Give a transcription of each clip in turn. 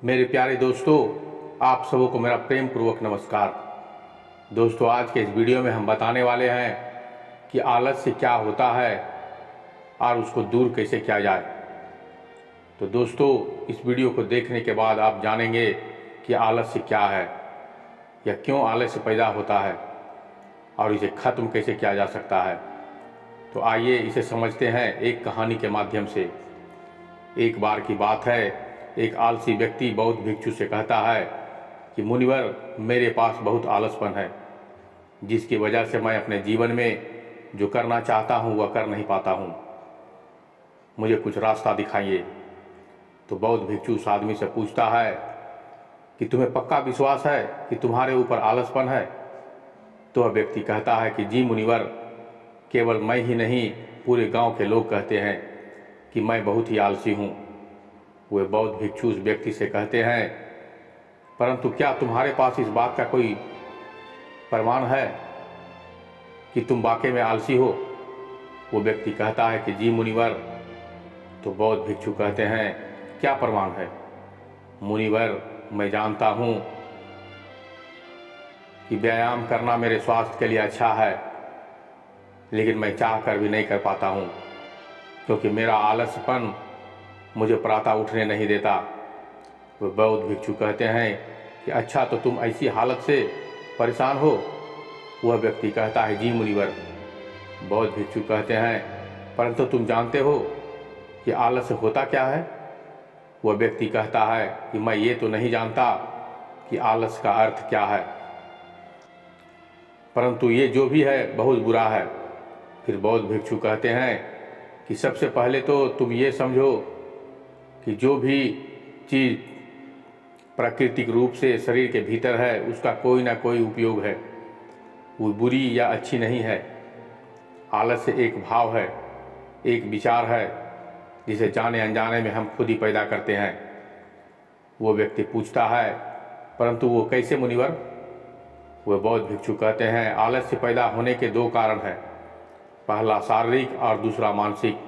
मेरे प्यारे दोस्तों, आप सबों को मेरा प्रेम पूर्वक नमस्कार। दोस्तों, आज के इस वीडियो में हम बताने वाले हैं कि आलस्य क्या होता है और उसको दूर कैसे किया जाए। तो दोस्तों, इस वीडियो को देखने के बाद आप जानेंगे कि आलस्य क्या है या क्यों आलस्य पैदा होता है और इसे ख़त्म कैसे किया जा सकता है। तो आइए इसे समझते हैं एक कहानी के माध्यम से। एक बार की बात है, एक आलसी व्यक्ति बौद्ध भिक्षु से कहता है कि मुनिवर, मेरे पास बहुत आलसपन है, जिसकी वजह से मैं अपने जीवन में जो करना चाहता हूँ वह कर नहीं पाता हूँ। मुझे कुछ रास्ता दिखाइए। तो बौद्ध भिक्षु उस आदमी से पूछता है कि तुम्हें पक्का विश्वास है कि तुम्हारे ऊपर आलसपन है? तो वह व्यक्ति कहता है कि जी मुनिवर, केवल मैं ही नहीं, पूरे गांव के लोग कहते हैं कि मैं बहुत ही आलसी हूँ। वे बौद्ध भिक्षु उस व्यक्ति से कहते हैं, परंतु क्या तुम्हारे पास इस बात का कोई प्रमाण है कि तुम वाकई में आलसी हो? वो व्यक्ति कहता है कि जी मुनिवर। तो बौद्ध भिक्षु कहते हैं, क्या प्रमाण है? मुनिवर, मैं जानता हूँ कि व्यायाम करना मेरे स्वास्थ्य के लिए अच्छा है, लेकिन मैं चाह कर भी नहीं कर पाता हूँ, क्योंकि मेरा आलस्यपन मुझे प्रातः उठने नहीं देता। वो बौद्ध भिक्षु कहते हैं कि अच्छा, तो तुम ऐसी हालत से परेशान हो? वह व्यक्ति कहता है, जी मुनिवर। बौद्ध भिक्षु कहते हैं, परंतु तुम जानते हो कि आलस्य होता क्या है? वह व्यक्ति कहता है कि मैं ये तो नहीं जानता कि आलस्य का अर्थ क्या है, परंतु ये जो भी है बहुत बुरा है। फिर बौद्ध भिक्षु कहते हैं कि सबसे पहले तो तुम ये समझो कि जो भी चीज़ प्राकृतिक रूप से शरीर के भीतर है उसका कोई ना कोई उपयोग है, वो बुरी या अच्छी नहीं है। आलस्य एक भाव है, एक विचार है, जिसे जाने अनजाने में हम खुद ही पैदा करते हैं। वो व्यक्ति पूछता है, परंतु वो कैसे मुनिवर? वह बौद्ध भिक्षु कहते हैं, आलस्य पैदा होने के दो कारण हैं, पहला शारीरिक और दूसरा मानसिक।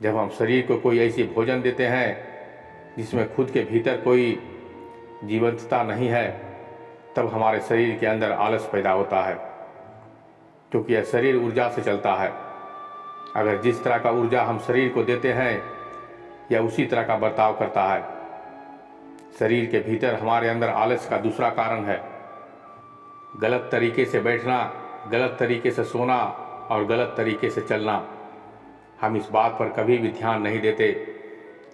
जब हम शरीर को कोई ऐसी भोजन देते हैं जिसमें खुद के भीतर कोई जीवंतता नहीं है, तब हमारे शरीर के अंदर आलस पैदा होता है, क्योंकि यह शरीर ऊर्जा से चलता है। अगर जिस तरह का ऊर्जा हम शरीर को देते हैं यह उसी तरह का बर्ताव करता है। शरीर के भीतर हमारे अंदर आलस का दूसरा कारण है गलत तरीके से बैठना, गलत तरीके से सोना और गलत तरीके से चलना। हम इस बात पर कभी भी ध्यान नहीं देते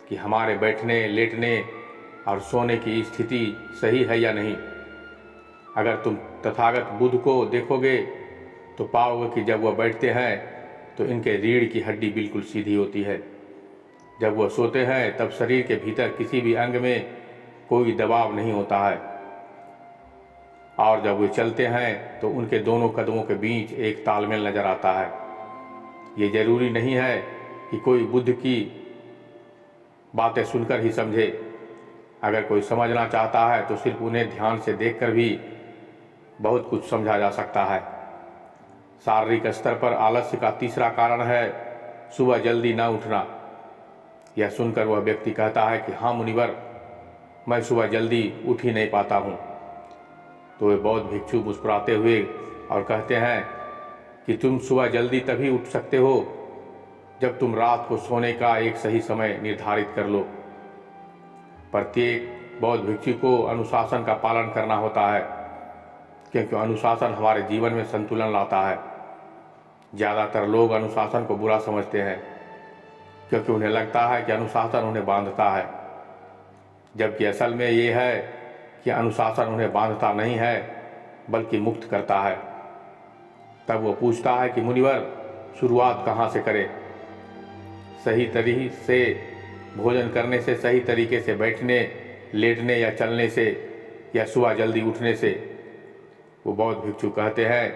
कि हमारे बैठने, लेटने और सोने की स्थिति सही है या नहीं। अगर तुम तथागत बुद्ध को देखोगे तो पाओगे कि जब वह बैठते हैं तो इनके रीढ़ की हड्डी बिल्कुल सीधी होती है। जब वह सोते हैं तब शरीर के भीतर किसी भी अंग में कोई दबाव नहीं होता है, और जब वे चलते हैं तो उनके दोनों कदमों के बीच एक तालमेल नजर आता है। ये जरूरी नहीं है कि कोई बुद्ध की बातें सुनकर ही समझे। अगर कोई समझना चाहता है तो सिर्फ उन्हें ध्यान से देखकर भी बहुत कुछ समझा जा सकता है। शारीरिक स्तर पर आलस्य का तीसरा कारण है सुबह जल्दी न उठना। यह सुनकर वह व्यक्ति कहता है कि हाँ मुनिवर, मैं सुबह जल्दी उठ ही नहीं पाता हूँ। तो वे बौद्ध भिक्षु मुस्कुराते हुए और कहते हैं कि तुम सुबह जल्दी तभी उठ सकते हो जब तुम रात को सोने का एक सही समय निर्धारित कर लो। प्रत्येक बौद्ध भिक्षु को अनुशासन का पालन करना होता है, क्योंकि अनुशासन हमारे जीवन में संतुलन लाता है। ज़्यादातर लोग अनुशासन को बुरा समझते हैं, क्योंकि उन्हें लगता है कि अनुशासन उन्हें बांधता है, जबकि असल में ये है कि अनुशासन उन्हें बांधता नहीं है बल्कि मुक्त करता है। तब वो पूछता है कि मुनिवर, शुरुआत कहाँ से करें? सही तरीके से भोजन करने से, सही तरीके से बैठने, लेटने या चलने से, या सुबह जल्दी उठने से? वो बौद्ध भिक्षु कहते हैं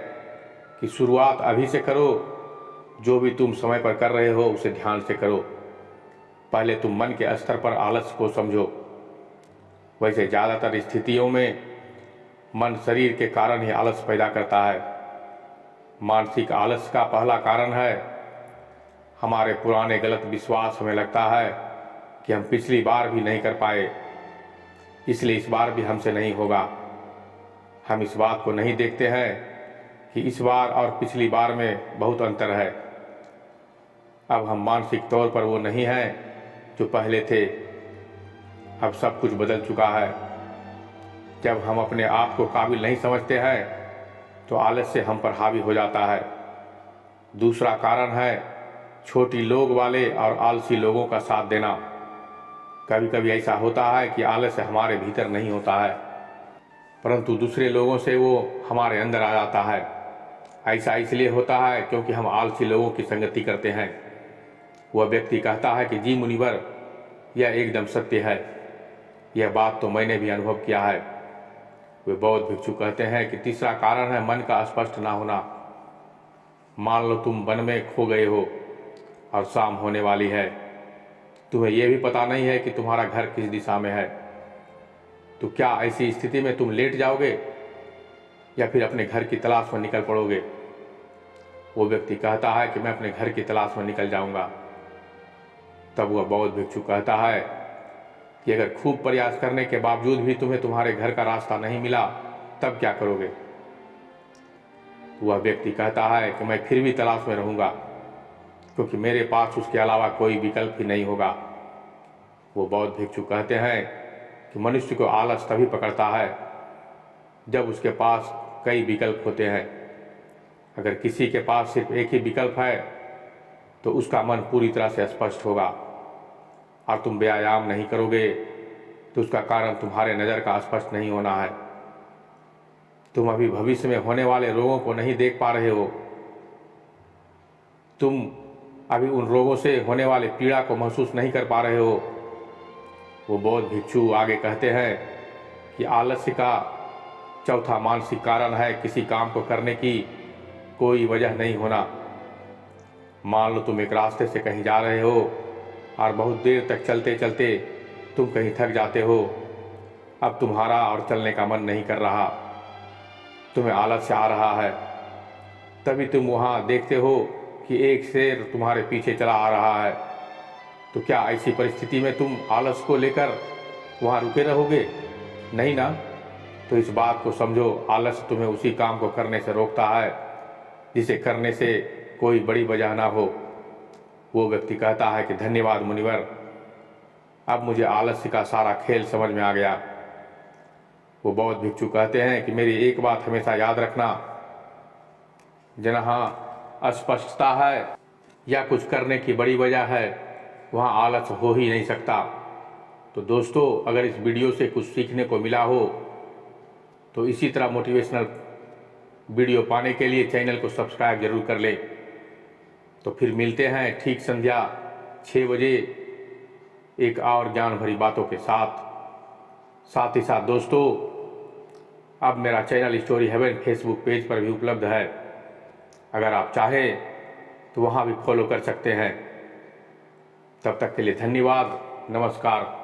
कि शुरुआत अभी से करो। जो भी तुम समय पर कर रहे हो उसे ध्यान से करो। पहले तुम मन के स्तर पर आलस्य को समझो। वैसे ज़्यादातर स्थितियों में मन शरीर के कारण ही आलस पैदा करता है। मानसिक आलस्य का पहला कारण है हमारे पुराने गलत विश्वास। हमें लगता है कि हम पिछली बार भी नहीं कर पाए, इसलिए इस बार भी हमसे नहीं होगा। हम इस बात को नहीं देखते हैं कि इस बार और पिछली बार में बहुत अंतर है। अब हम मानसिक तौर पर वो नहीं हैं जो पहले थे। अब सब कुछ बदल चुका है। जब हम अपने आप को काबिल नहीं समझते हैं तो आलस्य हम पर हावी हो जाता है। दूसरा कारण है छोटी लोग वाले और आलसी लोगों का साथ देना। कभी कभी ऐसा होता है कि आलस्य हमारे भीतर नहीं होता है, परंतु दूसरे लोगों से वो हमारे अंदर आ जाता है। ऐसा इसलिए होता है क्योंकि हम आलसी लोगों की संगति करते हैं। वह व्यक्ति कहता है कि जी मुनिवर, यह एकदम सत्य है। यह बात तो मैंने भी अनुभव किया है। वे बौद्ध भिक्षु कहते हैं कि तीसरा कारण है मन का स्पष्ट ना होना। मान लो तुम वन में खो गए हो और शाम होने वाली है। तुम्हें यह भी पता नहीं है कि तुम्हारा घर किस दिशा में है। तो क्या ऐसी स्थिति में तुम लेट जाओगे या फिर अपने घर की तलाश में निकल पड़ोगे? वो व्यक्ति कहता है कि मैं अपने घर की तलाश में निकल जाऊंगा। तब वह बौद्ध भिक्षु कहता है कि अगर खूब प्रयास करने के बावजूद भी तुम्हें तुम्हारे घर का रास्ता नहीं मिला, तब क्या करोगे? वह व्यक्ति कहता है कि मैं फिर भी तलाश में रहूंगा, क्योंकि मेरे पास उसके अलावा कोई विकल्प ही नहीं होगा। वो बौद्ध भिक्षु कहते हैं कि मनुष्य को आलस तभी पकड़ता है जब उसके पास कई विकल्प होते हैं। अगर किसी के पास सिर्फ एक ही विकल्प है तो उसका मन पूरी तरह से स्पष्ट होगा, और तुम व्यायाम नहीं करोगे तो उसका कारण तुम्हारे नज़र का स्पष्ट नहीं होना है। तुम अभी भविष्य में होने वाले रोगों को नहीं देख पा रहे हो। तुम अभी उन रोगों से होने वाले पीड़ा को महसूस नहीं कर पा रहे हो। वो बौद्ध भिक्षु आगे कहते हैं कि आलस्य का चौथा मानसिक कारण है किसी काम को करने की कोई वजह नहीं होना। मान लो तुम एक रास्ते से कहीं जा रहे हो और बहुत देर तक चलते चलते तुम कहीं थक जाते हो। अब तुम्हारा और चलने का मन नहीं कर रहा, तुम्हें आलस्य आ रहा है। तभी तुम वहाँ देखते हो कि एक शेर तुम्हारे पीछे चला आ रहा है। तो क्या ऐसी परिस्थिति में तुम आलस को लेकर वहाँ रुके रहोगे? नहीं ना। तो इस बात को समझो, आलस तुम्हें उसी काम को करने से रोकता है जिसे करने से कोई बड़ी वजह ना हो। वो व्यक्ति कहता है कि धन्यवाद मुनिवर, अब मुझे आलस्य का सारा खेल समझ में आ गया। वो बौद्ध भिक्षु कहते हैं कि मेरी एक बात हमेशा याद रखना, जहाँ अस्पष्टता है या कुछ करने की बड़ी वजह है, वहाँ आलस हो ही नहीं सकता। तो दोस्तों, अगर इस वीडियो से कुछ सीखने को मिला हो तो इसी तरह मोटिवेशनल वीडियो पाने के लिए चैनल को सब्सक्राइब जरूर कर ले। तो फिर मिलते हैं ठीक संध्या 6 बजे एक और ज्ञान भरी बातों के साथ। साथ ही साथ दोस्तों, अब मेरा channel story haven Facebook page पर भी उपलब्ध है। अगर आप चाहें तो वहाँ भी फॉलो कर सकते हैं। तब तक के लिए धन्यवाद, नमस्कार।